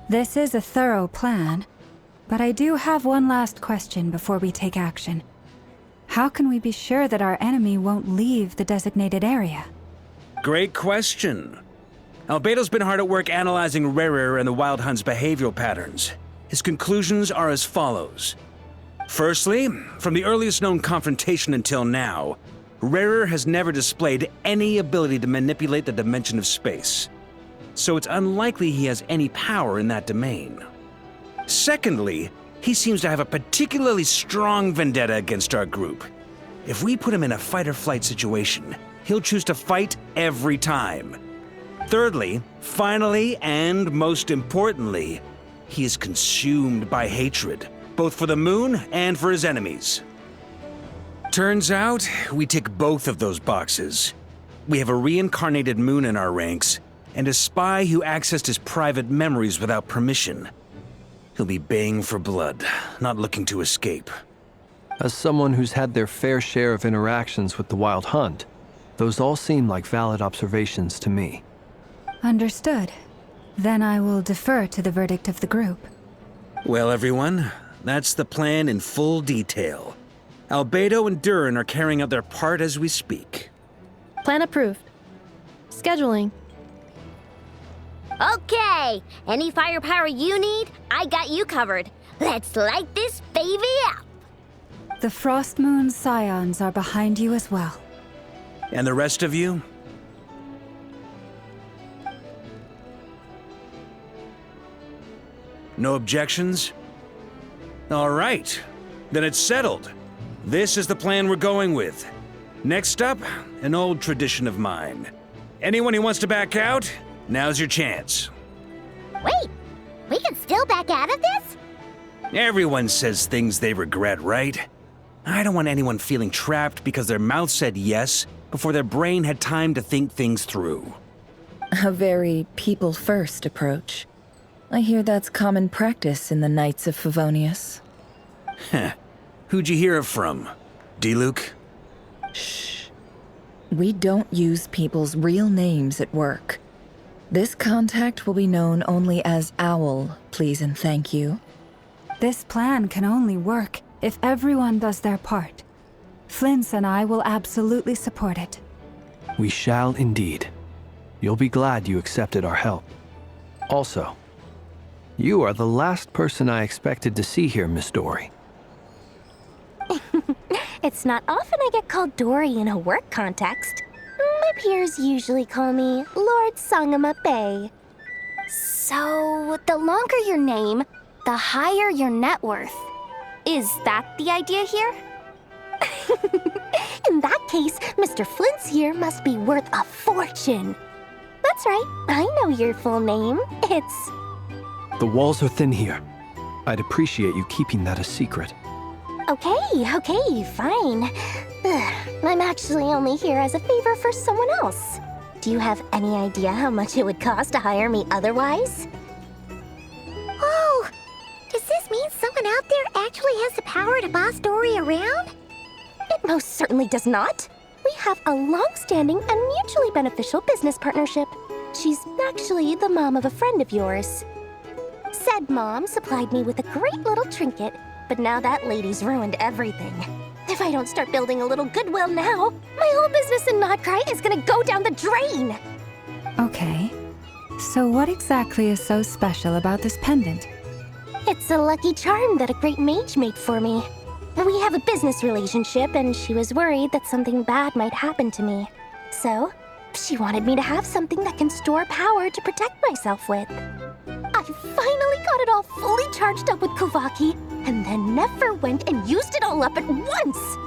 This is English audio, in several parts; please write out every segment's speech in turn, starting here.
This is a thorough plan, but I do have one last question before we take action. How can we be sure that our enemy won't leave the designated area? Great question. Albedo's been hard at work analyzing Rarer and the Wild Hunt's behavioral patterns. His conclusions are as follows. Firstly, from the earliest known confrontation until now, Rarer has never displayed any ability to manipulate the dimension of space. So it's unlikely he has any power in that domain. Secondly, he seems to have a particularly strong vendetta against our group. If we put him in a fight-or-flight situation, he'll choose to fight every time. Thirdly, finally, and most importantly, he is consumed by hatred, both for the moon and for his enemies. Turns out, we tick both of those boxes. We have a reincarnated moon in our ranks, and a spy who accessed his private memories without permission. He'll be baying for blood, not looking to escape. As someone who's had their fair share of interactions with the Wild Hunt, those all seem like valid observations to me. Understood. Then I will defer to the verdict of the group. Well, everyone, that's the plan in full detail. Albedo and Durin are carrying out their part as we speak. Plan approved. Scheduling. Okay, any firepower you need, I got you covered. Let's light this baby up. The Frost Moon Scions are behind you as well. And the rest of you? No objections? All right, then it's settled. This is the plan we're going with. Next up, an old tradition of mine. Anyone who wants to back out, now's your chance. Wait, we can still back out of this? Everyone says things they regret, right? I don't want anyone feeling trapped because their mouth said yes before their brain had time to think things through. A very people-first approach. I hear that's common practice in the Knights of Favonius. Heh. Who'd you hear it from? D-Luke? Shh. We don't use people's real names at work. This contact will be known only as Owl, please and thank you. This plan can only work if everyone does their part. Flint's and I will absolutely support it. We shall indeed. You'll be glad you accepted our help. Also, you are the last person I expected to see here, Miss Dory. It's not often I get called Dory in a work context. My peers usually call me Lord Sangama Bay. So, the longer your name, the higher your net worth. Is that the idea here? In that case, Mr. Flint's here must be worth a fortune. That's right, I know your full name. It's... The walls are thin here. I'd appreciate you keeping that a secret. Okay, fine. I'm actually only here as a favor for someone else. Do you have any idea how much it would cost to hire me otherwise? Oh, does this mean someone out there actually has the power to boss Dory around? It most certainly does not. We have a long-standing and mutually beneficial business partnership. She's actually the mom of a friend of yours. Said mom supplied me with a great little trinket, but now that lady's ruined everything. If I don't start building a little goodwill now, my whole business in Notcry is gonna go down the drain! Okay. So what exactly is so special about this pendant? It's a lucky charm that a great mage made for me. We have a business relationship, and she was worried that something bad might happen to me. So, she wanted me to have something that can store power to protect myself with. I finally got it all fully charged up with Kuvaki, and then never went and used it all up at once!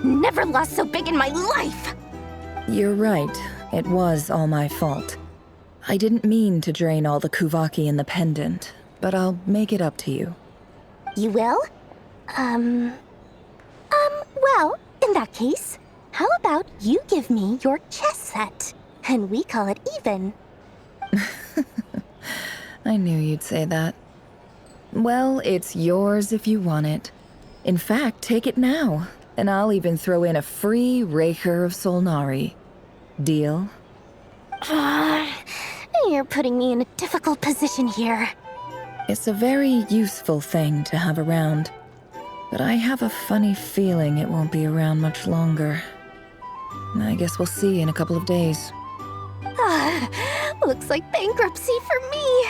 Never lost so big in my life! You're right. It was all my fault. I didn't mean to drain all the Kuvaki in the pendant, but I'll make it up to you. You will? Well, in that case, how about you give me your chess set, and we call it even? I knew you'd say that. Well, it's yours if you want it. In fact, take it now, and I'll even throw in a free Raker of Solnari. Deal? You're putting me in a difficult position here. It's a very useful thing to have around, but I have a funny feeling it won't be around much longer. I guess we'll see in a couple of days. Looks like bankruptcy for me.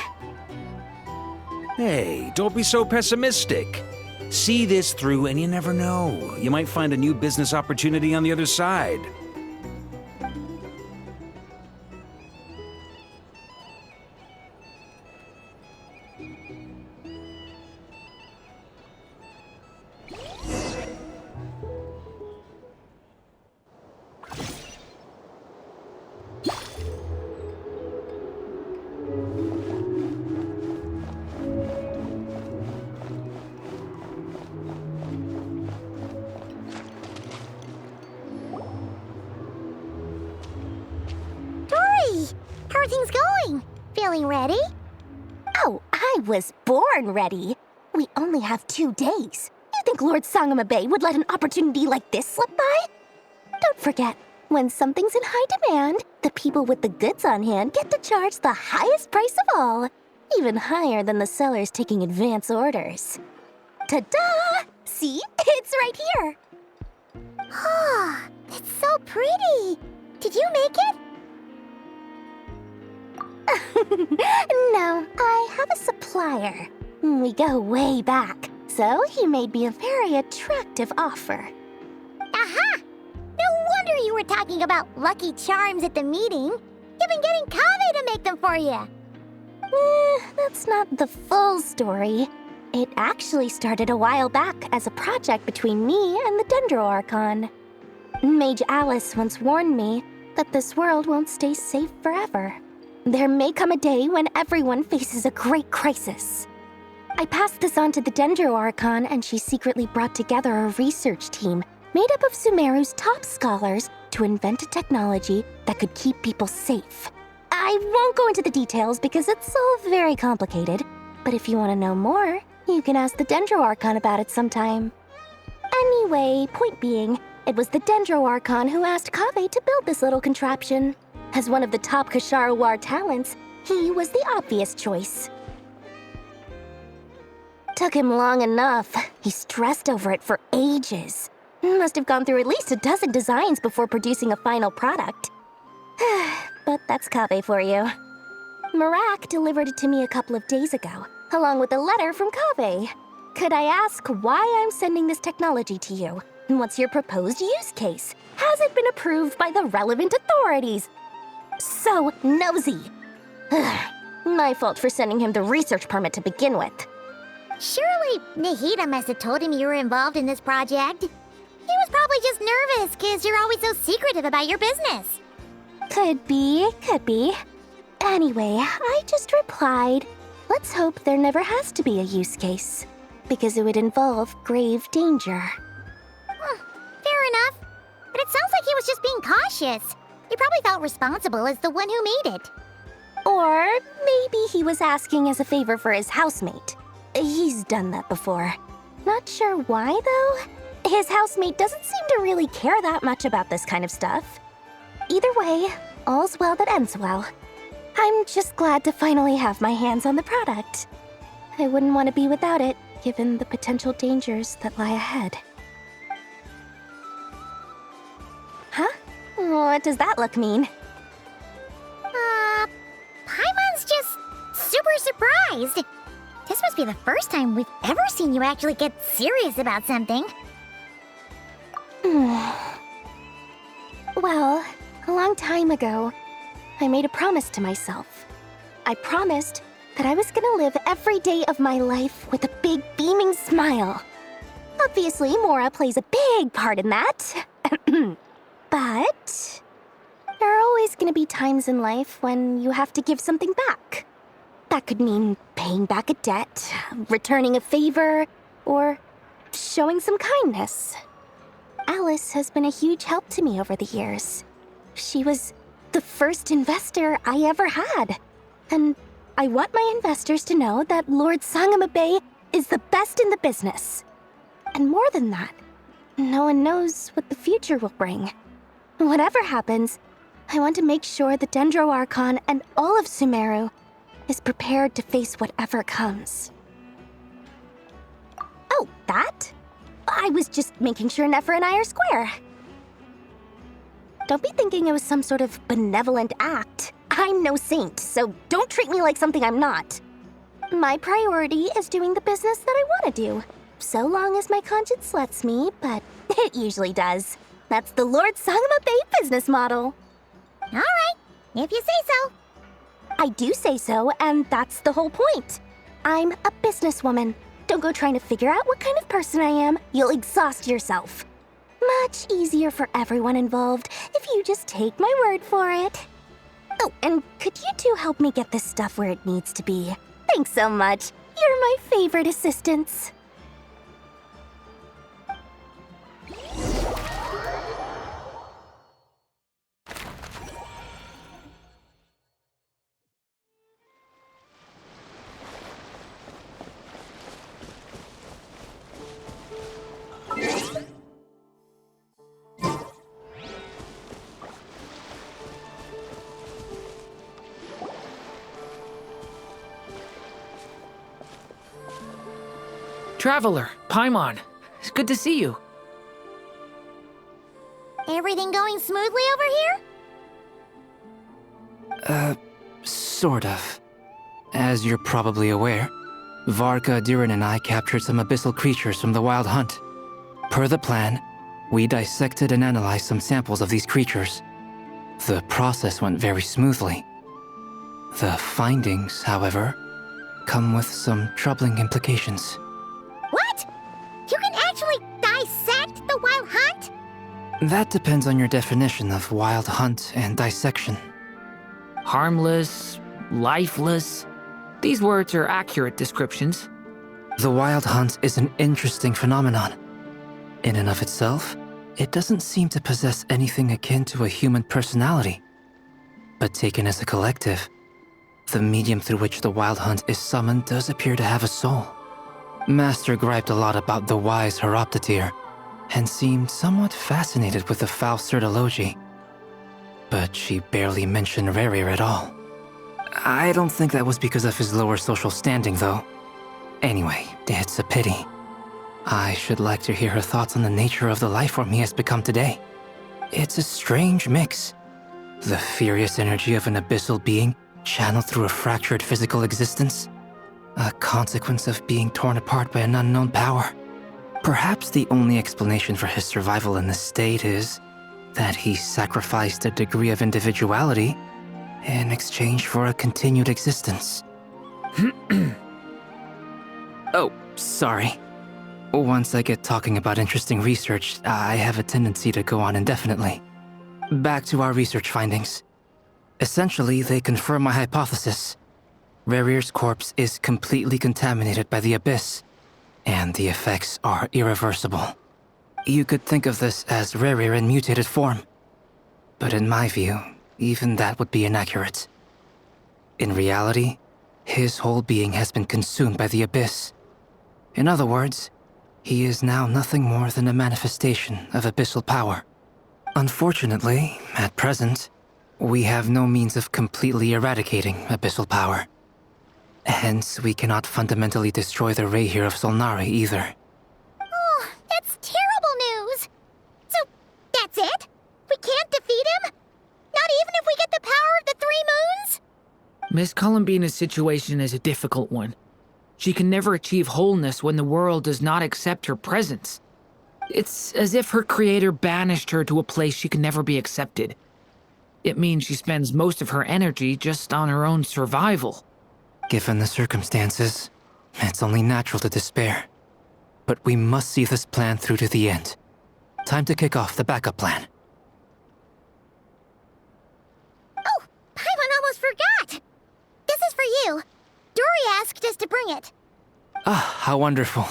Hey, don't be so pessimistic. See this through and you never know. You might find a new business opportunity on the other side. How are things going? Feeling ready? Oh, I was born ready. We only have 2 days. You think Lord Sangama Bay would let an opportunity like this slip by? Don't forget, when something's in high demand, the people with the goods on hand get to charge the highest price of all, even higher than the sellers taking advance orders. Ta-da! See? It's right here. Oh, it's so pretty. Did you make it? No, I have a supplier. We go way back, so he made me a very attractive offer. Aha! No wonder you were talking about Lucky Charms at the meeting. You've been getting Kave to make them for you. That's not the full story. It actually started a while back as a project between me and the Dendro Archon. Mage Alice once warned me that this world won't stay safe forever. There may come a day when everyone faces a great crisis. I passed this on to the Dendro Archon, and she secretly brought together a research team made up of Sumeru's top scholars to invent a technology that could keep people safe. I won't go into the details because it's all very complicated, but if you want to know more, you can ask the Dendro Archon about it sometime. Anyway, point being, it was the Dendro Archon who asked Kave to build this little contraption. As one of the top Kashara War talents, he was the obvious choice. Took him long enough. He stressed over it for ages. Must have gone through at least a dozen designs before producing a final product. But that's Kave for you. Marak delivered it to me a couple of days ago, along with a letter from Kave. Could I ask why I'm sending this technology to you? What's your proposed use case? Has it been approved by the relevant authorities? So nosy. My fault for sending him the research permit to begin with. Surely Nahida must have told him you were involved in this project. He was probably just nervous because you're always so secretive about your business. Could be. Anyway, I just replied, let's hope there never has to be a use case, because it would involve grave danger. Fair enough. But it sounds like he was just being cautious. He probably felt responsible as the one who made it. Or maybe he was asking as a favor for his housemate. He's done that before. Not sure why, though. His housemate doesn't seem to really care that much about this kind of stuff. Either way, all's well that ends well. I'm just glad to finally have my hands on the product. I wouldn't want to be without it, given the potential dangers that lie ahead. Huh? What does that look mean? Paimon's just super surprised. This must be the first time we've ever seen you actually get serious about something. Well, a long time ago, I made a promise to myself. I promised that I was gonna live every day of my life with a big beaming smile. Obviously, Mora plays a big part in that. But there are always gonna be times in life when you have to give something back. That could mean paying back a debt, returning a favor, or showing some kindness. Alice has been a huge help to me over the years. She was the first investor I ever had. And I want my investors to know that Lord Sangama Bay is the best in the business. And more than that, no one knows what the future will bring. Whatever happens, I want to make sure the Dendro Archon and all of Sumeru is prepared to face whatever comes. Oh, that? I was just making sure Nefer and I are square. Don't be thinking it was some sort of benevolent act. I'm no saint, so don't treat me like something I'm not. My priority is doing the business that I want to do, so long as my conscience lets me, but it usually does. That's the Lord Sangama Bay business model. All right, if you say so. I do say so, and that's the whole point. I'm a businesswoman. Don't go trying to figure out what kind of person I am. You'll exhaust yourself. Much easier for everyone involved if you just take my word for it. Oh, and could you two help me get this stuff where it needs to be? Thanks so much. You're my favorite assistants. Traveler, Paimon, it's good to see you. Everything going smoothly over here? Sort of. As you're probably aware, Varka, Durin, and I captured some abyssal creatures from the Wild Hunt. Per the plan, we dissected and analyzed some samples of these creatures. The process went very smoothly. The findings, however, come with some troubling implications. What? You can actually dissect the Wild Hunt? That depends on your definition of Wild Hunt and dissection. Harmless, lifeless. These words are accurate descriptions. The Wild Hunt is an interesting phenomenon. In and of itself, it doesn't seem to possess anything akin to a human personality. But taken as a collective, the medium through which the Wild Hunt is summoned does appear to have a soul. Master griped a lot about the wise Horoptatir, and seemed somewhat fascinated with the foul Certology. But she barely mentioned Rerir at all. I don't think that was because of his lower social standing, though. Anyway, it's a pity. I should like to hear her thoughts on the nature of the life form he has become today. It's a strange mix. The furious energy of an abyssal being channeled through a fractured physical existence. A consequence of being torn apart by an unknown power. Perhaps the only explanation for his survival in this state is that he sacrificed a degree of individuality in exchange for a continued existence. Oh, sorry. Once I get talking about interesting research, I have a tendency to go on indefinitely. Back to our research findings. Essentially, they confirm my hypothesis. Rerir's corpse is completely contaminated by the Abyss, and the effects are irreversible. You could think of this as Rerir in mutated form. But in my view, even that would be inaccurate. In reality, his whole being has been consumed by the Abyss. In other words, he is now nothing more than a manifestation of abyssal power. Unfortunately, at present, we have no means of completely eradicating abyssal power. Hence, we cannot fundamentally destroy the Rehir of Solnari either. Oh, that's terrible news. So, that's it? We can't defeat him? Not even if we get the power of the Three Moons? Miss Columbina's situation is a difficult one. She can never achieve wholeness when the world does not accept her presence. It's as if her creator banished her to a place she can never be accepted. It means she spends most of her energy just on her own survival. Given the circumstances, it's only natural to despair. But we must see this plan through to the end. Time to kick off the backup plan. Oh, Paimon almost forgot. This is for you. Dory asked us to bring it. Ah, how wonderful.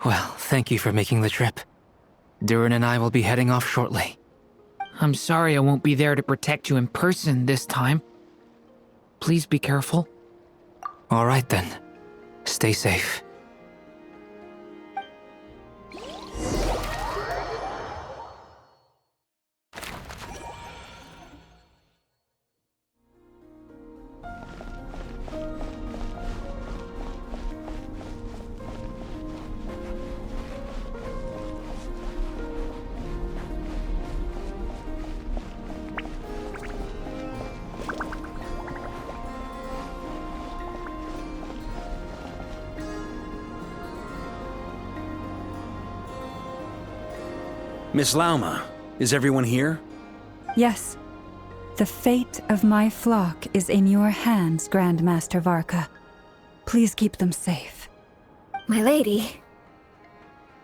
Well, thank you for making the trip. Durin and I will be heading off shortly. I'm sorry I won't be there to protect you in person this time. Please be careful. All right then. Stay safe. Miss Lauma, is everyone here? Yes. The fate of my flock is in your hands, Grand Master Varka. Please keep them safe. My lady,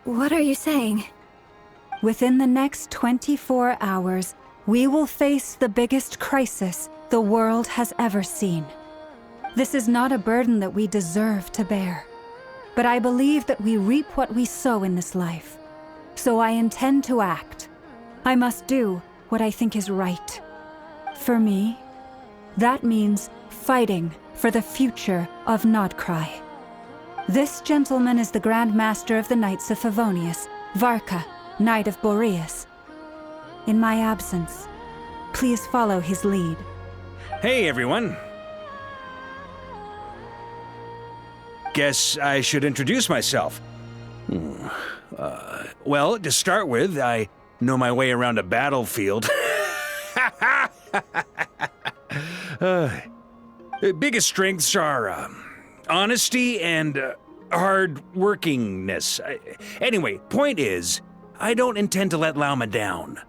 what are you saying? Within the next 24 hours, we will face the biggest crisis the world has ever seen. This is not a burden that we deserve to bear, but I believe that we reap what we sow in this life. So I intend to act. I must do what I think is right. For me, that means fighting for the future of Nodcry. This gentleman is the Grand Master of the Knights of Favonius, Varka, Knight of Boreas. In my absence, please follow his lead. Hey, everyone. Guess I should introduce myself. Well, to start with, I know my way around a battlefield. Biggest strengths are honesty and hard-workingness. Anyway, point is, I don't intend to let Lauma down.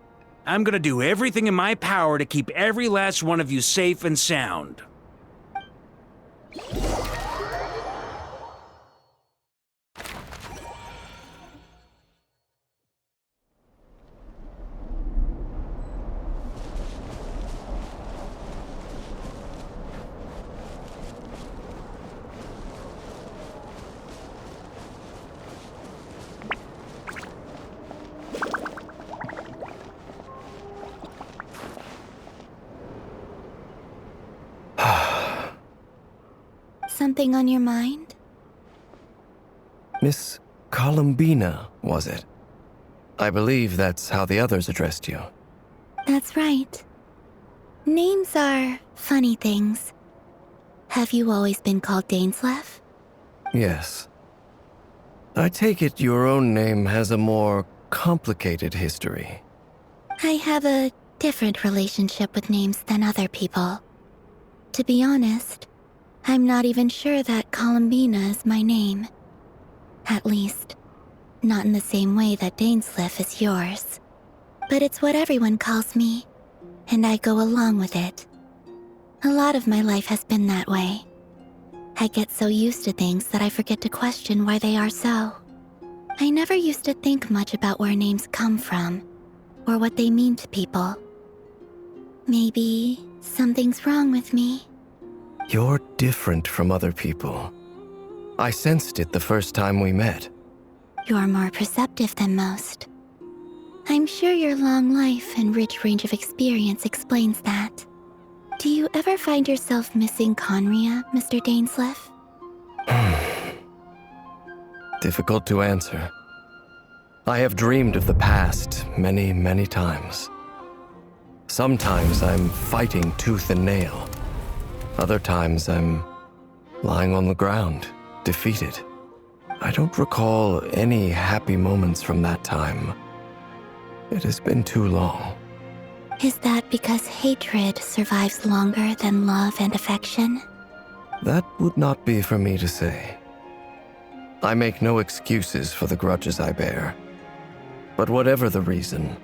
I'm gonna do everything in my power to keep every last one of you safe and sound. Something on your mind? Miss Columbina, was it? I believe that's how the others addressed you. That's right. Names are funny things. Have you always been called Dainslev? Yes. I take it your own name has a more complicated history. I have a different relationship with names than other people. To be honest, I'm not even sure that Columbina is my name. At least, not in the same way that Dainslev is yours. But it's what everyone calls me, and I go along with it. A lot of my life has been that way. I get so used to things that I forget to question why they are so. I never used to think much about where names come from, or what they mean to people. Maybe something's wrong with me. You're different from other people. I sensed it the first time we met. You're more perceptive than most. I'm sure your long life and rich range of experience explains that. Do you ever find yourself missing Conria, Mr. Dainslev? Difficult to answer. I have dreamed of the past many, many times. Sometimes I'm fighting tooth and nail. Other times I'm lying on the ground, defeated. I don't recall any happy moments from that time. It has been too long. Is that because hatred survives longer than love and affection? That would not be for me to say. I make no excuses for the grudges I bear. But whatever the reason,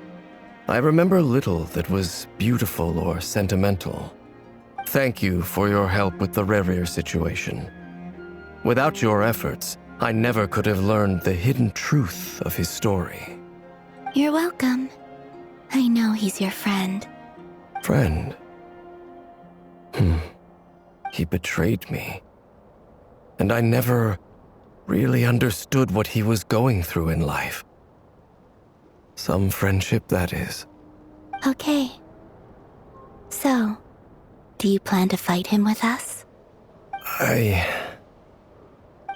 I remember little that was beautiful or sentimental. Thank you for your help with the Rerir situation. Without your efforts, I never could have learned the hidden truth of his story. You're welcome. I know he's your friend. Friend? He betrayed me. And I never really understood what he was going through in life. Some friendship, that is. Okay. So, do you plan to fight him with us?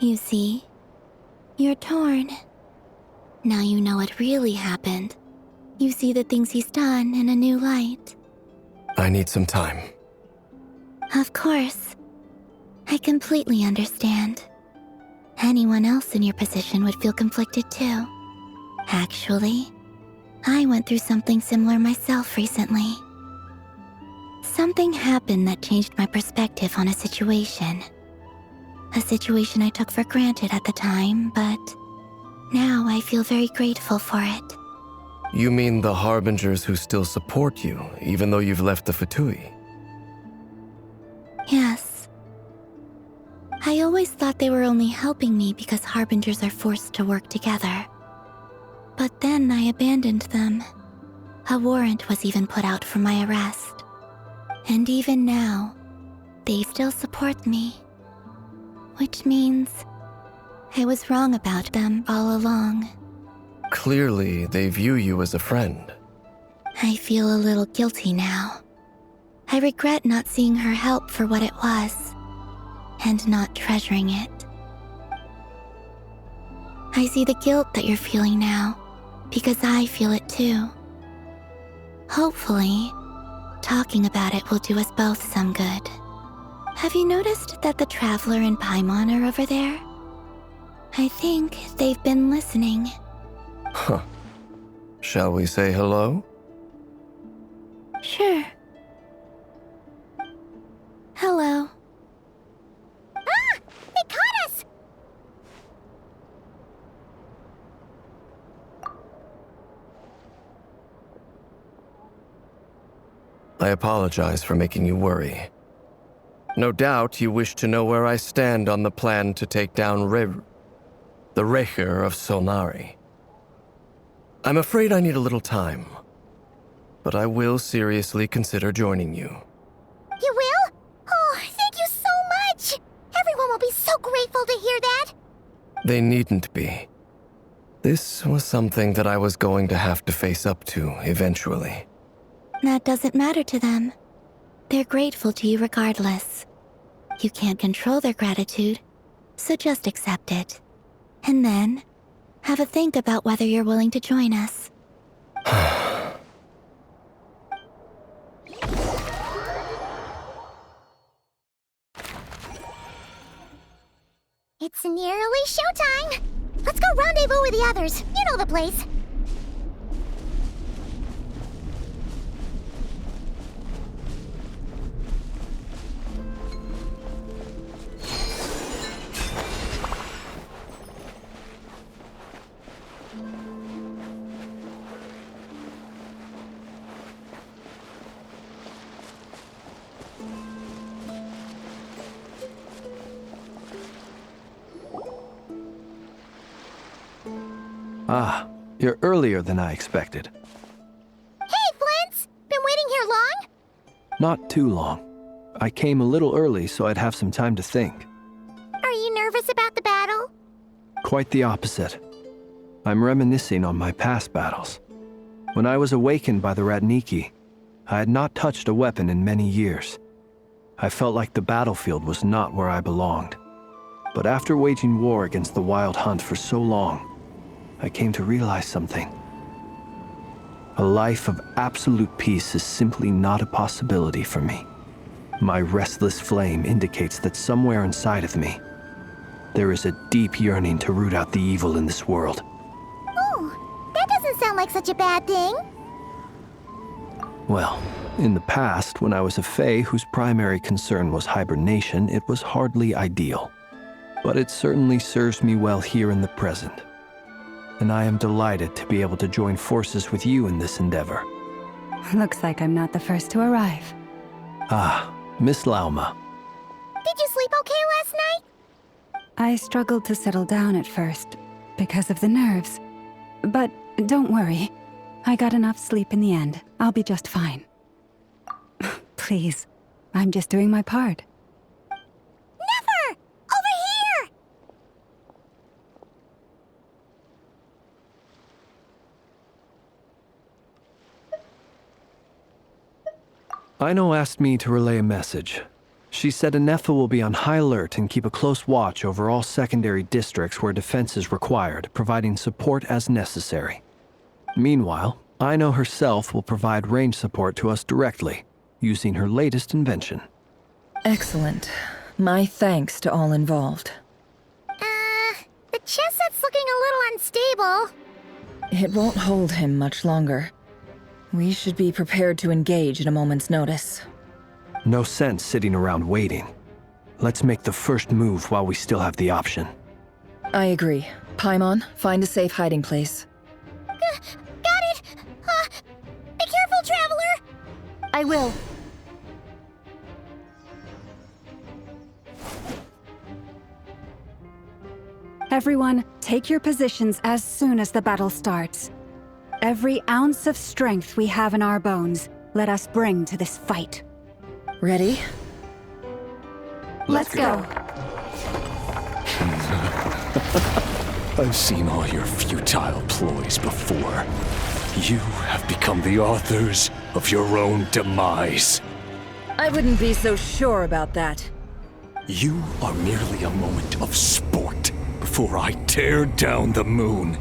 You see, you're torn. Now you know what really happened. You see the things he's done in a new light. I need some time. Of course. I completely understand. Anyone else in your position would feel conflicted too. Actually, I went through something similar myself recently. Something happened that changed my perspective on a situation. A situation I took for granted at the time, but now I feel very grateful for it. You mean the Harbingers who still support you, even though you've left the Fatui? Yes. I always thought they were only helping me because Harbingers are forced to work together. But then I abandoned them. A warrant was even put out for my arrest. And even now, they still support me. Which means I was wrong about them all along. Clearly, they view you as a friend. I feel a little guilty now. I regret not seeing her help for what it was, and not treasuring it. I see the guilt that you're feeling now, because I feel it too. Hopefully, talking about it will do us both some good. Have you noticed that the Traveler and Paimon are over there? I think they've been listening. Huh. Shall we say hello? Sure. Hello. Ah! They caught us! I apologize for making you worry. No doubt you wish to know where I stand on the plan to take down the Recher of Solnari. I'm afraid I need a little time, but I will seriously consider joining you. You will? Oh, thank you so much! Everyone will be so grateful to hear that! They needn't be. This was something that I was going to have to face up to eventually. That doesn't matter to them. They're grateful to you regardless. You can't control their gratitude, so just accept it. And then, have a think about whether you're willing to join us. It's nearly showtime! Let's go rendezvous with the others. You know the place. Ah, you're earlier than I expected. Hey, Flint's! Been waiting here long? Not too long. I came a little early so I'd have some time to think. Are you nervous about the battle? Quite the opposite. I'm reminiscing on my past battles. When I was awakened by the Ratniki, I had not touched a weapon in many years. I felt like the battlefield was not where I belonged. But after waging war against the Wild Hunt for so long, I came to realize something. A life of absolute peace is simply not a possibility for me. My restless flame indicates that somewhere inside of me, there is a deep yearning to root out the evil in this world. Oh, that doesn't sound like such a bad thing. Well, in the past, when I was a Fae whose primary concern was hibernation, it was hardly ideal. But it certainly serves me well here in the present. And I am delighted to be able to join forces with you in this endeavor. Looks like I'm not the first to arrive. Ah, Miss Lauma. Did you sleep okay last night? I struggled to settle down at first, because of the nerves. But don't worry. I got enough sleep in the end. I'll be just fine. Please, I'm just doing my part. Never! Over here! Aino asked me to relay a message. She said Anefa will be on high alert and keep a close watch over all secondary districts where defense is required, providing support as necessary. Meanwhile, Aino herself will provide range support to us directly, using her latest invention. Excellent. My thanks to all involved. The chess set's looking a little unstable. It won't hold him much longer. We should be prepared to engage at a moment's notice. No sense sitting around waiting. Let's make the first move while we still have the option. I agree. Paimon, find a safe hiding place. Got it! I will. Everyone, take your positions as soon as the battle starts. Every ounce of strength we have in our bones, let us bring to this fight. Ready? Let's go. I've seen all your futile ploys before. You have become the authors of your own demise. I wouldn't be so sure about that. You are merely a moment of sport before I tear down the moon.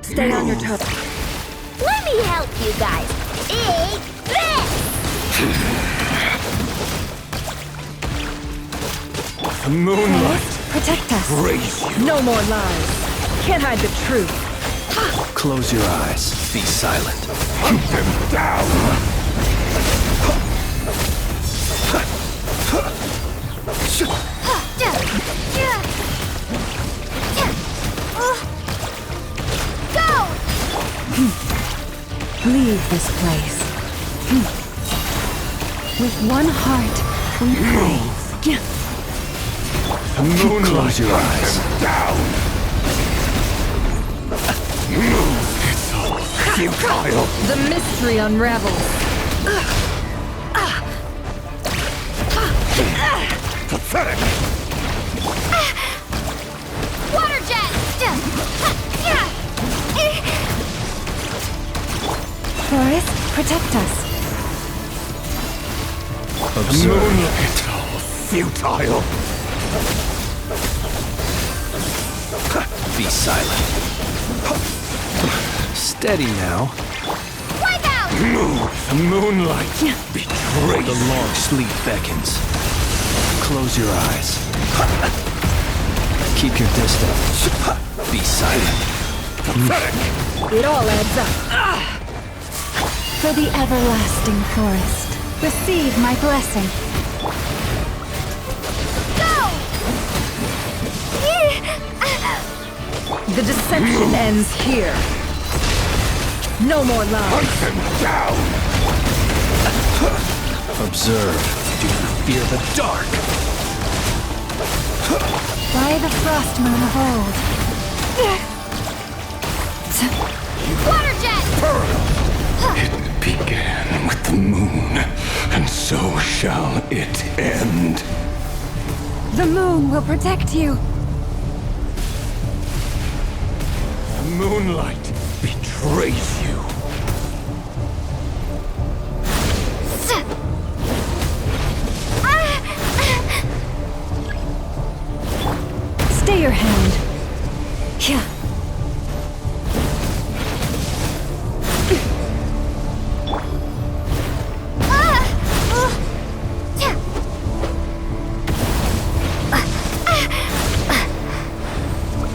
Stay on your toes. Let me help you guys. Eat this! Moonlight, Protect us. praise you. No more lies. Can't hide the truth. Close your eyes. Be silent. Hunt them down. Go! Leave this place. With one heart, we pray. Moonlight, Close your eyes. down. It's all futile. The mystery unravels. Pathetic. Water jet! Forest, protect us. Moonlight, it's all futile. Be silent. Steady now. Wipe out! Moonlight, betray The long sleep beckons. Close your eyes. Keep your distance. Be silent. pathetic. It all adds up. For the everlasting forest, receive my blessing. Go! The deception ends here. No more lies. Hunt them down. Observe. Do not fear the dark. By the frost moon of old. Water jet! It began with the moon, and so shall it end. The moon will protect you. The moonlight betrays you. Stay your hand. Yeah.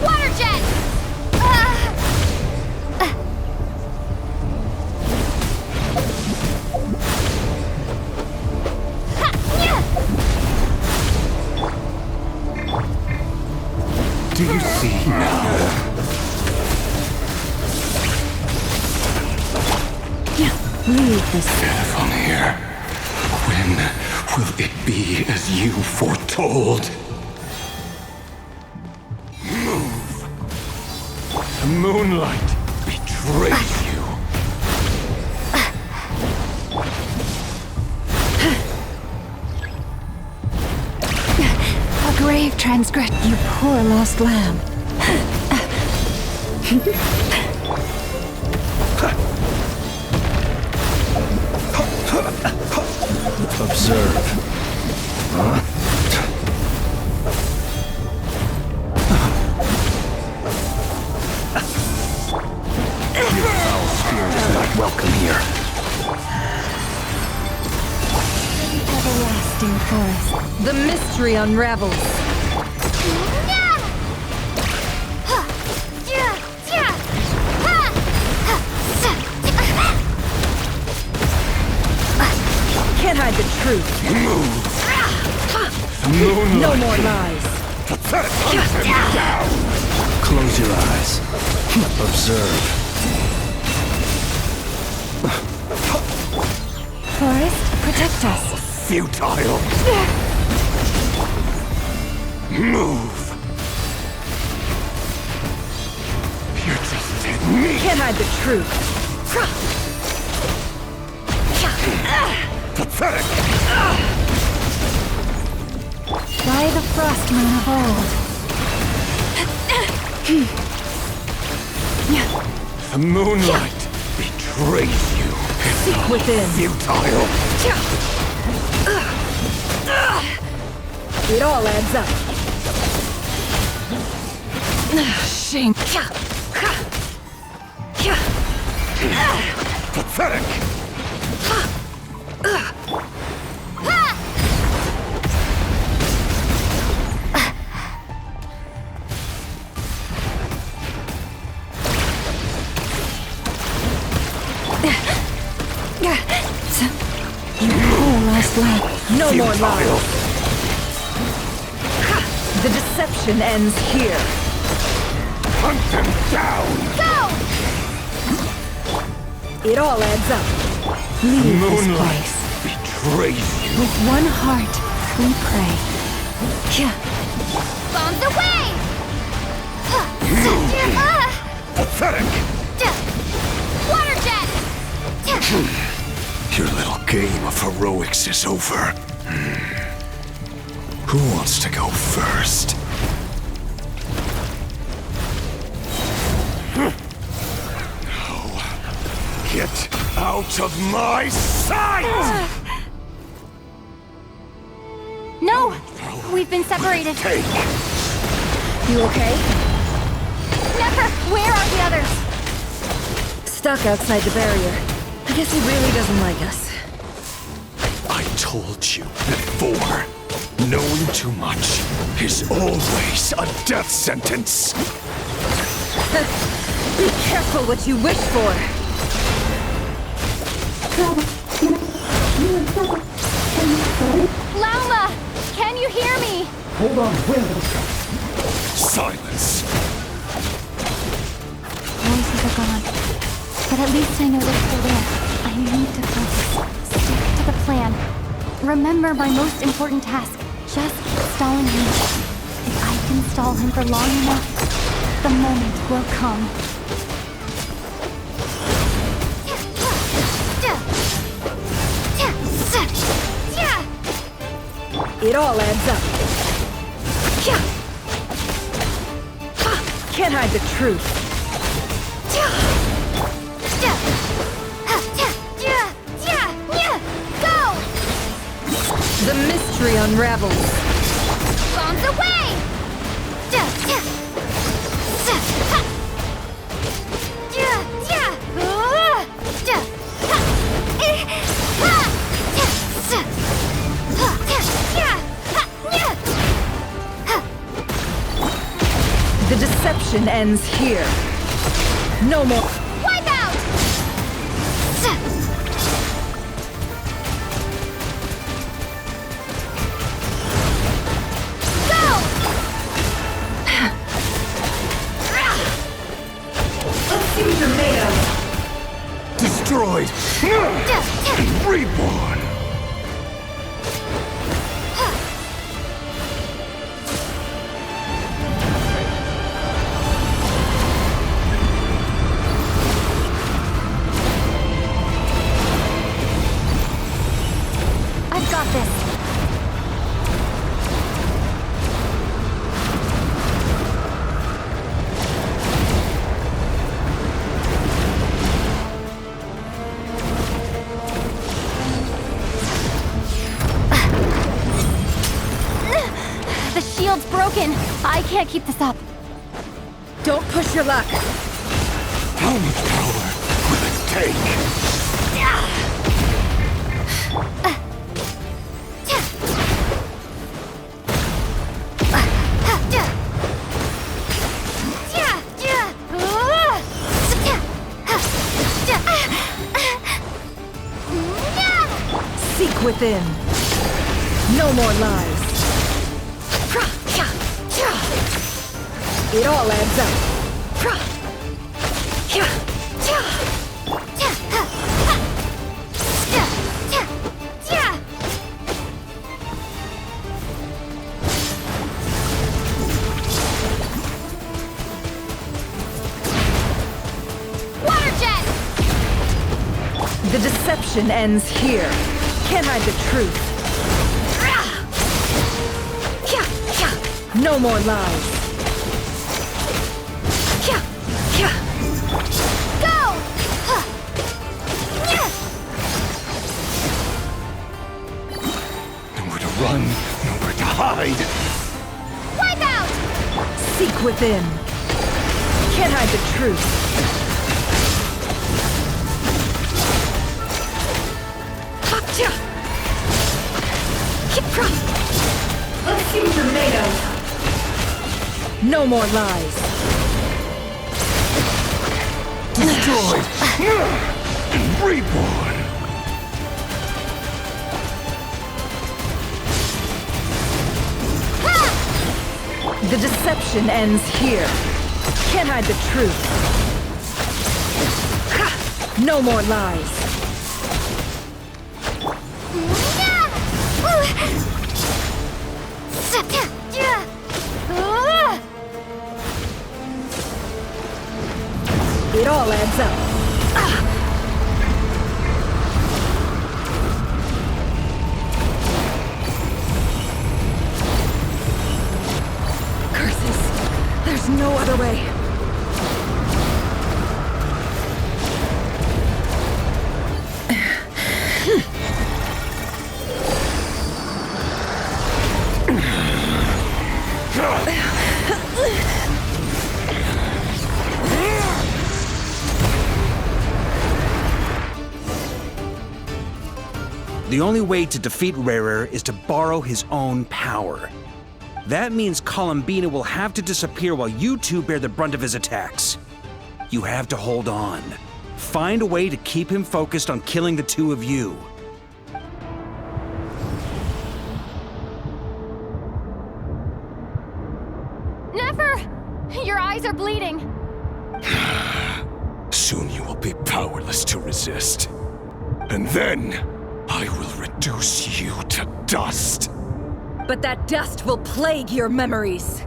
Water jet! Do you see now? Leave this. From here, when will it be as you foretold? Move. The moonlight betrays you. A grave transgress. You poor lost lamb. Observe. Your foul spirit is not welcome here. Everlasting forest. The mystery unravels. Can't hide the truth. Moonlight. No more lies. Close your eyes. Observe. Forest, protect us. Futile. Move. You're just dead meat. Can't hide the truth. Pathetic. By the frost moon of old. The moonlight betrays you. Seek within. Futile. It all adds up. Shame. Pathetic. Last lap. No more Futile. lies. The deception ends here. Hunt them down. It all adds up. Leave this Moonlight place. betrays you. With one heart, we pray. Bombs away! Pathetic. Water jet! Your little game of heroics is over. Who wants to go first? No. Get out of my sight! No! We've been separated. Take. You okay? Never! Where are the others? Stuck outside the barrier. I guess he really doesn't like us. I told you before. Knowing too much is always a death sentence. Be careful what you wish for. Lauma! Can you hear me? Silence. Voices are gone. But at least I know they're still there. I need to focus. Stick to the plan. Remember my most important task. Just stalling him. If I can stall him for long enough, the moment will come. It all adds up. Can't hide the truth. Go! The mystery unravels. Bombs away! The deception ends here. No more. Wipe out! Go! Destroyed. Reborn. I've got this. The shield's broken. I can't keep this up. Don't push your luck. How much power will it take? Seek within. No more lies. It all adds up. Water jet! The deception ends here. Can't hide the truth. No more lies. Go! Nowhere to run, nowhere to hide. Wipe out! Seek within. Can't hide the truth. Let's see what you're made of. No more lies. Destroyed and reborn. The deception ends here. Can't hide the truth. No more lies. It all adds up. Curses. There's no other way. The only way to defeat Rarer is to borrow his own power. That means Columbina will have to disappear while you two bear the brunt of his attacks. You have to hold on. Find a way to keep him focused on killing the two of you. Never! Your eyes are bleeding. Soon you will be powerless to resist. And then, I will reduce you to dust. But that dust will plague your memories.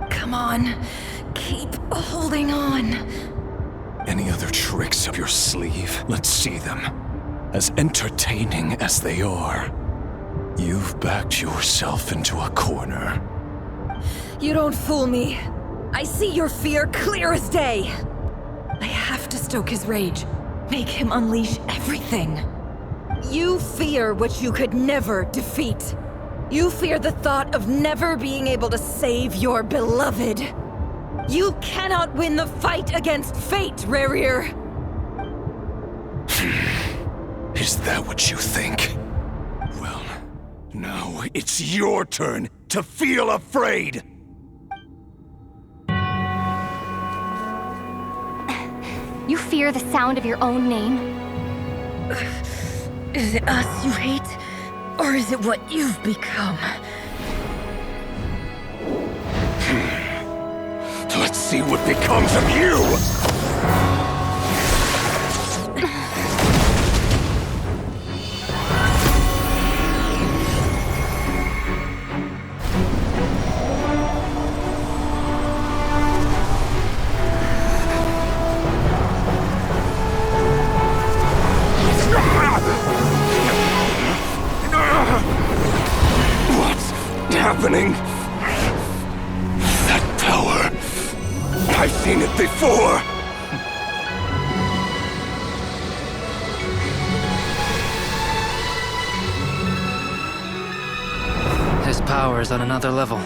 Come on, keep holding on. Any other tricks up your sleeve? Let's see them. As entertaining as they are. You've backed yourself into a corner. You don't fool me. I see your fear clear as day. I have to stoke his rage. Make him unleash everything. You fear what you could never defeat. You fear the thought of never being able to save your beloved. You cannot win the fight against fate, Rarir. Is that what you think? Well, now it's your turn to feel afraid! You fear the sound of your own name? Is it us you hate? Or is it what you've become? Let's see what becomes of you! What's happening? That power. I've seen it before. His power is on another level.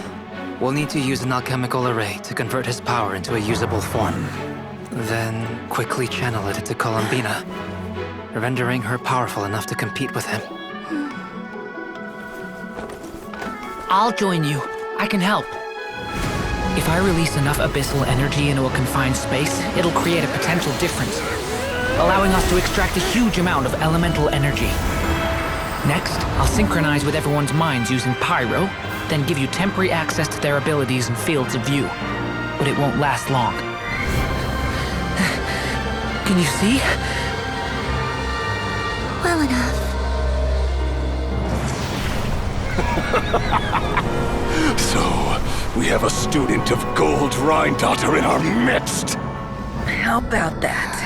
We'll need to use an alchemical array to convert his power into a usable form. Then quickly channel it into Columbina, rendering her powerful enough to compete with him. I'll join you. I can help. If I release enough abyssal energy into a confined space, it'll create a potential difference, allowing us to extract a huge amount of elemental energy. Next, I'll synchronize with everyone's minds using Pyro, then give you temporary access to their abilities and fields of view. but it won't last long. Can you see? Well enough. So, we have a student of Gold Rhine-Daughter in our midst! How about that?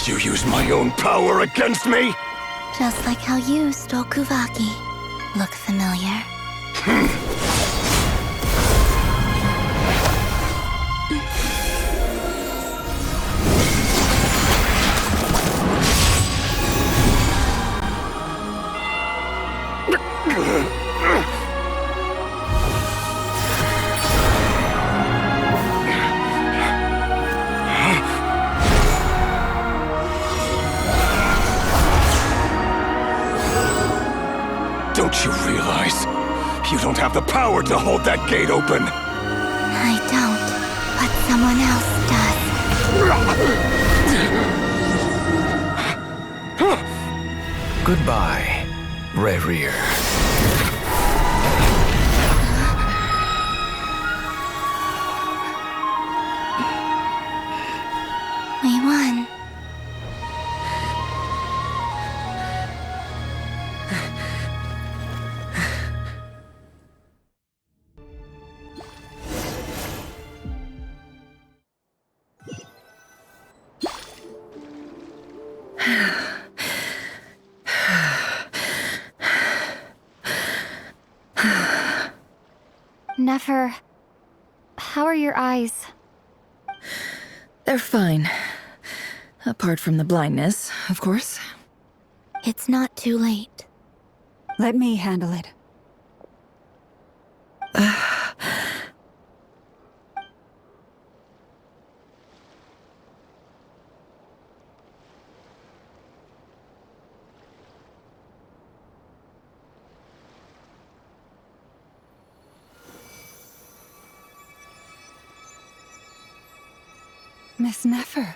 You use my own power against me? Just like how you stole Kuvaki. Look familiar? Don't you realize? You don't have the power to hold that gate open! I don't, but someone else does. Goodbye, Rerir. We won. Nefer, how are your eyes? They're fine. Apart from the blindness, of course. It's not too late. Let me handle it. Miss Nefer,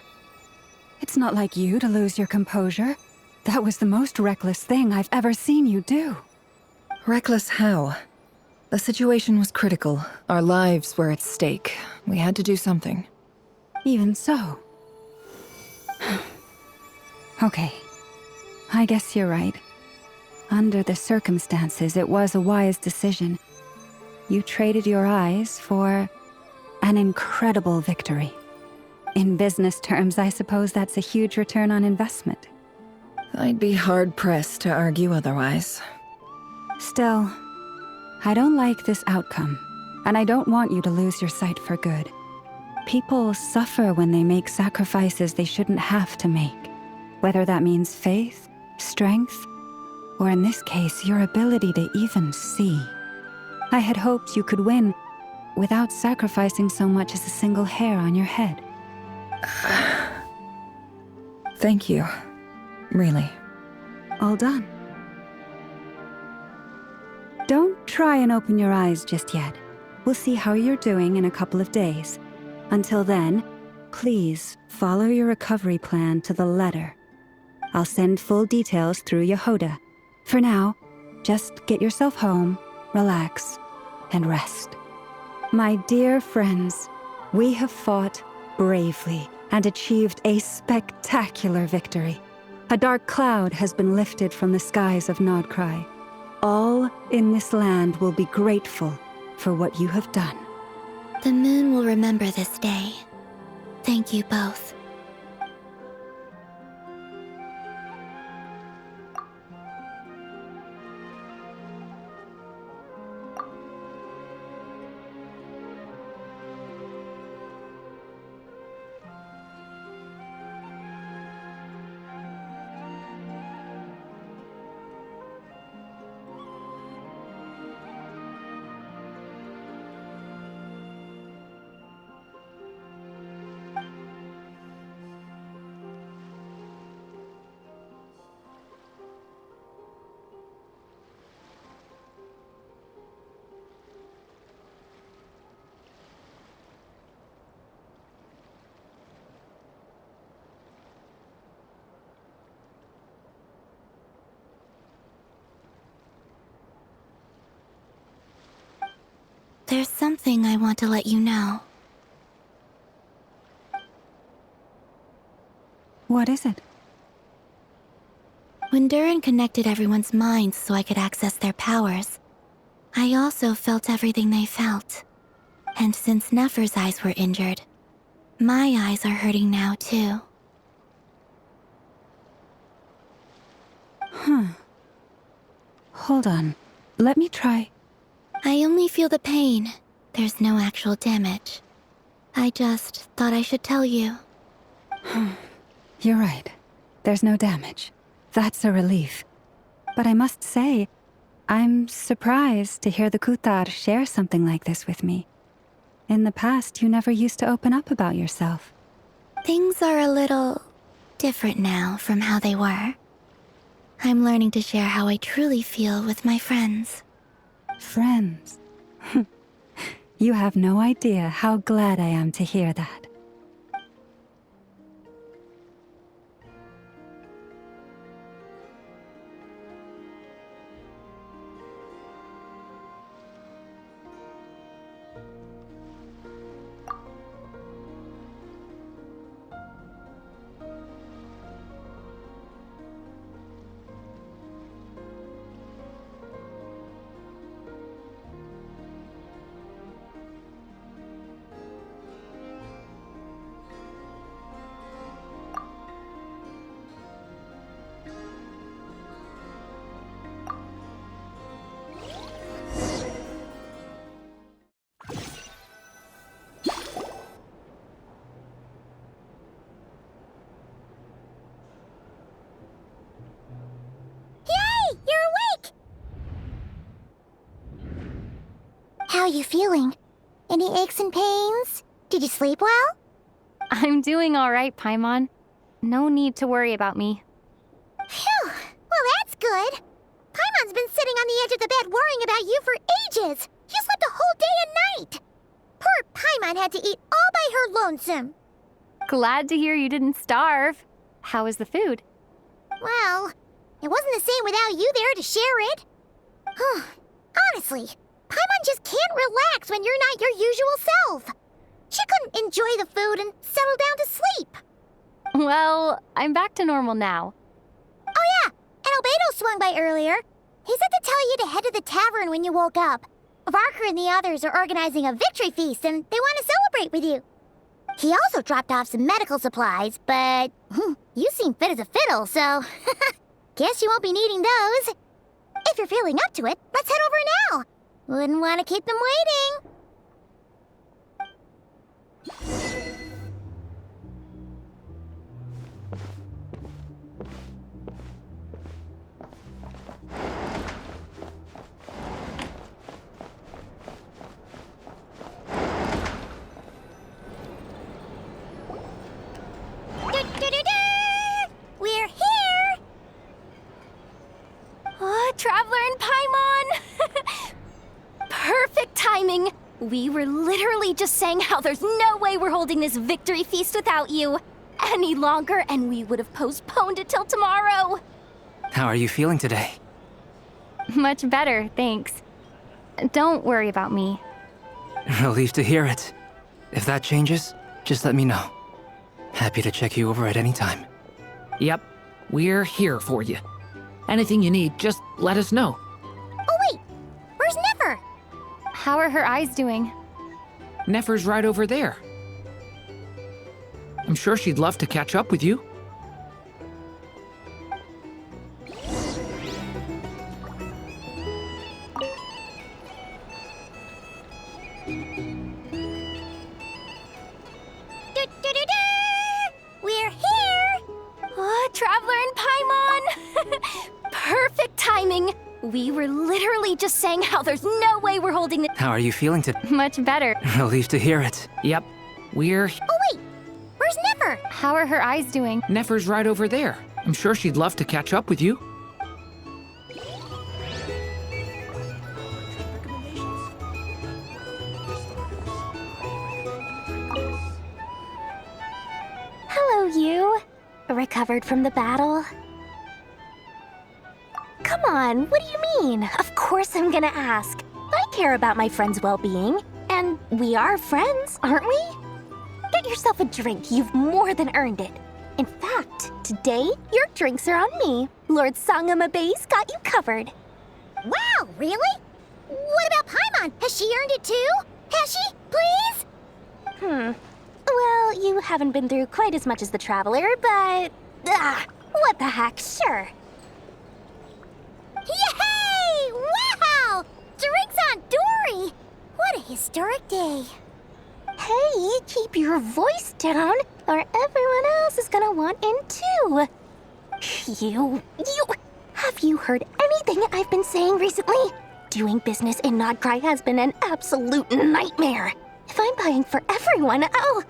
it's not like you to lose your composure. That was the most reckless thing I've ever seen you do. Reckless how? The situation was critical. Our lives were at stake. We had to do something. Even so. Okay. I guess you're right. Under the circumstances, it was a wise decision. You traded your eyes for an incredible victory. In business terms, I suppose that's a huge return on investment. I'd be hard-pressed to argue otherwise. Still, I don't like this outcome, and I don't want you to lose your sight for good. People suffer when they make sacrifices they shouldn't have to make, whether that means faith, strength, or in this case, your ability to even see. I had hoped you could win without sacrificing so much as a single hair on your head. Thank you. Really. All done. Don't try and open your eyes just yet. We'll see how you're doing in a couple of days. Until then, please follow your recovery plan to the letter. I'll send full details through Yehoda. For now, just get yourself home, relax, and rest. My dear friends, we have fought bravely and achieved a spectacular victory. A dark cloud has been lifted from the skies of Nodcry. All in this land will be grateful for what you have done. The moon will remember this day. Thank you both. There's something I want to let you know. What is it? When Durin connected everyone's minds so I could access their powers, I also felt everything they felt. And since Nefer's eyes were injured, my eyes are hurting now too. Hold on. Let me try. I only feel the pain. There's no actual damage. I just thought I should tell you. You're right. There's no damage. That's a relief. But I must say, I'm surprised to hear the Kutar share something like this with me. In the past, you never used to open up about yourself. Things are a little different now from how they were. I'm learning to share how I truly feel with my friends. Friends? You have no idea how glad I am to hear that. How are you feeling? Any aches and pains? Did you sleep well? I'm doing all right, Paimon. No need to worry about me. Phew! Well, that's good. Paimon's been sitting on the edge of the bed worrying about you for ages. You slept a whole day and night. Poor Paimon had to eat all by her lonesome. Glad to hear you didn't starve. How was the food? Well, it wasn't the same without you there to share it. Honestly, Paimon just can't relax when you're not your usual self. She couldn't enjoy the food and settle down to sleep. Well, I'm back to normal now. Oh yeah, and Albedo swung by earlier. He said to tell you to head to the tavern when you woke up. Varker and the others are organizing a victory feast and they want to celebrate with you. He also dropped off some medical supplies, but you seem fit as a fiddle, so guess you won't be needing those. If you're feeling up to it, let's head over now. Wouldn't want to keep them waiting. We're here! Oh, Traveler and Paimon! Perfect timing! We were literally just saying how there's no way we're holding this victory feast without you any longer, and we would have postponed it till tomorrow. How are you feeling today? Much better, thanks. Don't worry about me. Relieved to hear it. If that changes, just let me know. Happy to check you over at any time. Yep, we're here for you. Anything you need, just let us know. Oh wait, where's Nefer? How are her eyes doing? Nefer's right over there. I'm sure she'd love to catch up with you. We're here! Oh, Traveler and Paimon! Perfect timing! We were literally just saying how there's no way we're holding it. How are you feeling today? Much better. Relieved to hear it. Yep, we're... Oh wait, where's Nefer? How are her eyes doing? Nefer's right over there. I'm sure she'd love to catch up with you. Hello, you. Recovered from the battle? Come on, what do you mean? Of course I'm gonna ask. I care about my friend's well-being. And we are friends, aren't we? Get yourself a drink. You've more than earned it. In fact, today, your drinks are on me. Lord Sangamabe's got you covered. Wow, really? What about Paimon? Has she earned it too? Has she? Please? Well, you haven't been through quite as much as the Traveler, but... what the heck, sure. Yay! Wow! Drinks on Dory! What a historic day. Hey, keep your voice down, or everyone else is gonna want in too. Have you heard anything I've been saying recently? Doing business in Nodcry has been an absolute nightmare. If I'm buying for everyone, oh...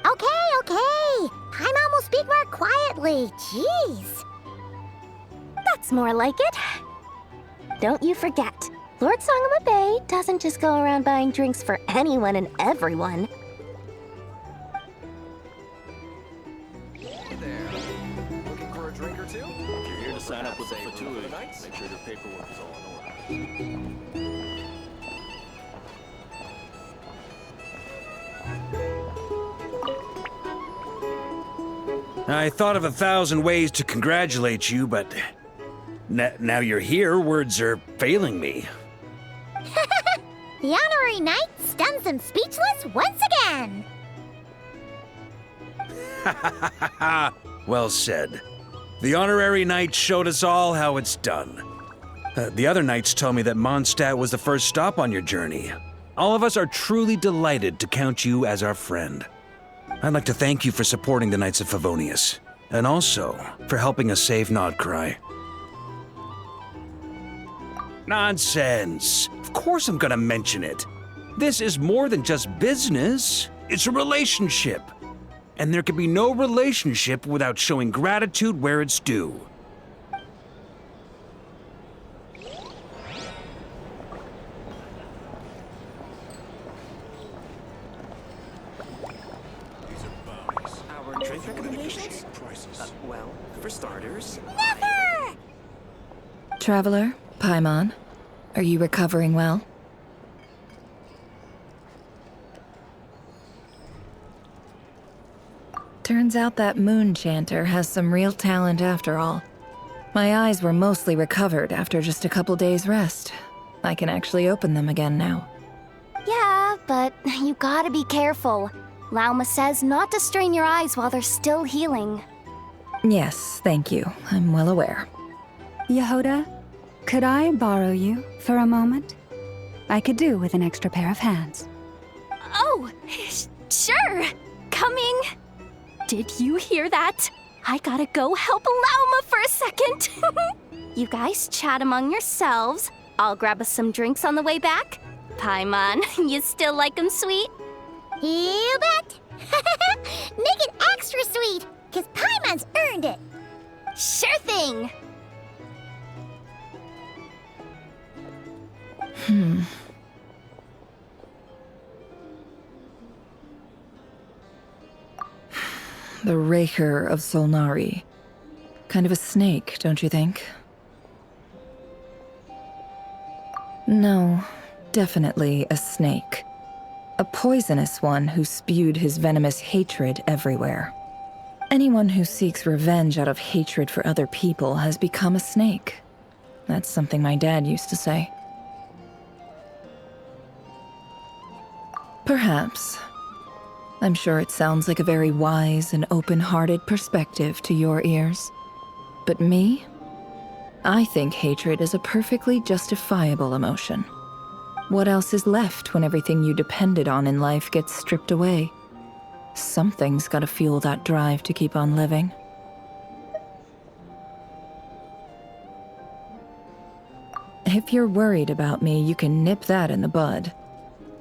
Okay. Paimon will speak more quietly. Jeez. That's more like it. Don't you forget, Lord Sangamabe doesn't just go around buying drinks for anyone and everyone. Hey there. Looking for a drink or two? If you're here to sign up with the Fatui, make sure your paperwork is all in order. I thought of 1,000 ways to congratulate you, but now you're here, words are failing me. The honorary knight stuns them speechless once again. Well said. The honorary knight showed us all how it's done. The other knights told me that Mondstadt was the first stop on your journey. All of us are truly delighted to count you as our friend. I'd like to thank you for supporting the Knights of Favonius, and also for helping us save Nodcry. Nonsense! Of course I'm gonna mention it. This is more than just business. It's a relationship. And there can be no relationship without showing gratitude where it's due. Drink recommendations? Well, for starters... Never! Traveler, Paimon, are you recovering well? Turns out that moon chanter has some real talent after all. My eyes were mostly recovered after just a couple days' rest. I can actually open them again now. Yeah, but you gotta be careful. Lauma says not to strain your eyes while they're still healing. Yes, thank you. I'm well aware. Yehoda, could I borrow you for a moment? I could do with an extra pair of hands. Oh, sure. Coming. Did you hear that? I gotta go help Lauma for a second. You guys chat among yourselves. I'll grab us some drinks on the way back. Paimon, you still like 'em sweet? You bet! Make it extra sweet, because Paimon's earned it! Sure thing! The Raker of Solnari. Kind of a snake, don't you think? No, definitely a snake. A poisonous one who spewed his venomous hatred everywhere. Anyone who seeks revenge out of hatred for other people has become a snake. That's something my dad used to say. Perhaps. I'm sure it sounds like a very wise and open-hearted perspective to your ears. But me? I think hatred is a perfectly justifiable emotion. What else is left when everything you depended on in life gets stripped away? Something's gotta fuel that drive to keep on living. If you're worried about me, you can nip that in the bud.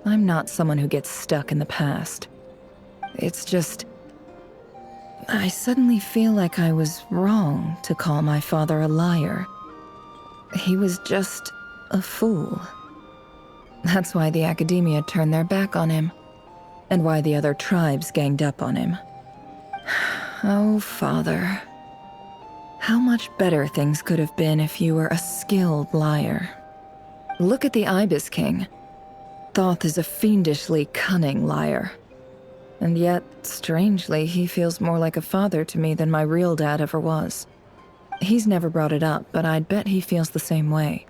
I'm not someone who gets stuck in the past. It's just... I suddenly feel like I was wrong to call my father a liar. He was just a fool. That's why the Academia turned their back on him, and why the other tribes ganged up on him. Oh, Father. How much better things could have been if you were a skilled liar. Look at the Ibis King. Thoth is a fiendishly cunning liar. And yet, strangely, he feels more like a father to me than my real dad ever was. He's never brought it up, but I'd bet he feels the same way.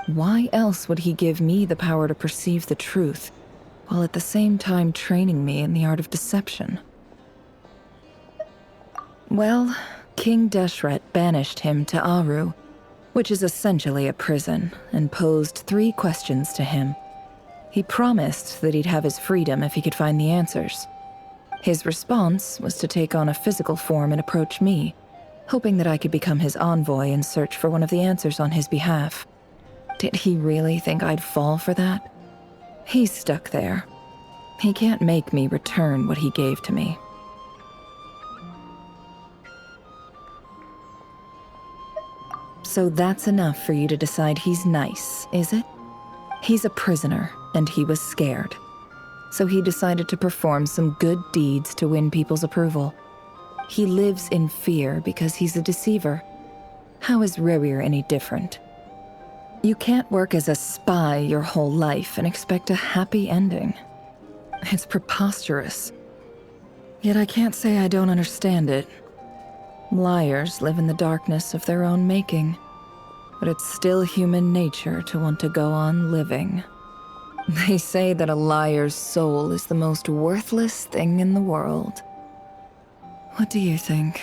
Why else would he give me the power to perceive the truth, while at the same time training me in the art of deception? Well, King Deshret banished him to Aru, which is essentially a prison, and posed 3 questions to him. He promised that he'd have his freedom if he could find the answers. His response was to take on a physical form and approach me, hoping that I could become his envoy and search for one of the answers on his behalf. Did he really think I'd fall for that? He's stuck there. He can't make me return what he gave to me. So that's enough for you to decide he's nice, is it? He's a prisoner, and he was scared. So he decided to perform some good deeds to win people's approval. He lives in fear because he's a deceiver. How is Rerir any different? You can't work as a spy your whole life and expect a happy ending. It's preposterous. Yet I can't say I don't understand it. Liars live in the darkness of their own making, but it's still human nature to want to go on living. They say that a liar's soul is the most worthless thing in the world. What do you think?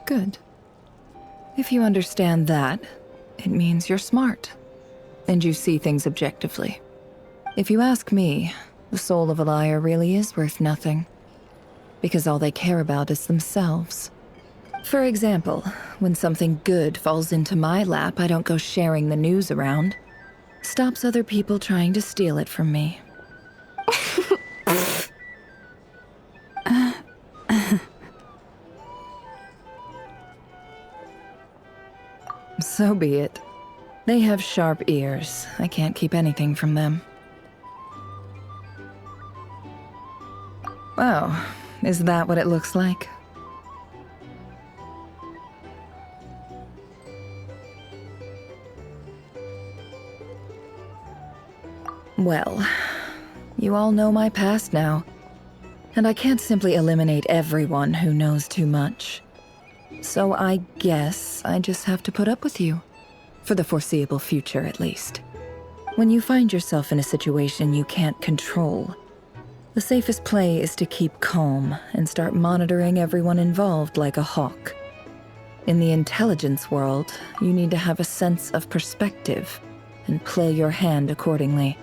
Good. If you understand that, it means you're smart, and you see things objectively. If you ask me, the soul of a liar really is worth nothing, because all they care about is themselves. For example, when something good falls into my lap, I don't go sharing the news around. Stops other people trying to steal it from me. So be it. They have sharp ears. I can't keep anything from them. Oh, is that what it looks like? Well, you all know my past now, and I can't simply eliminate everyone who knows too much. So I guess I just have to put up with you. For the foreseeable future, at least. When you find yourself in a situation you can't control, the safest play is to keep calm and start monitoring everyone involved like a hawk. In the intelligence world, you need to have a sense of perspective and play your hand accordingly.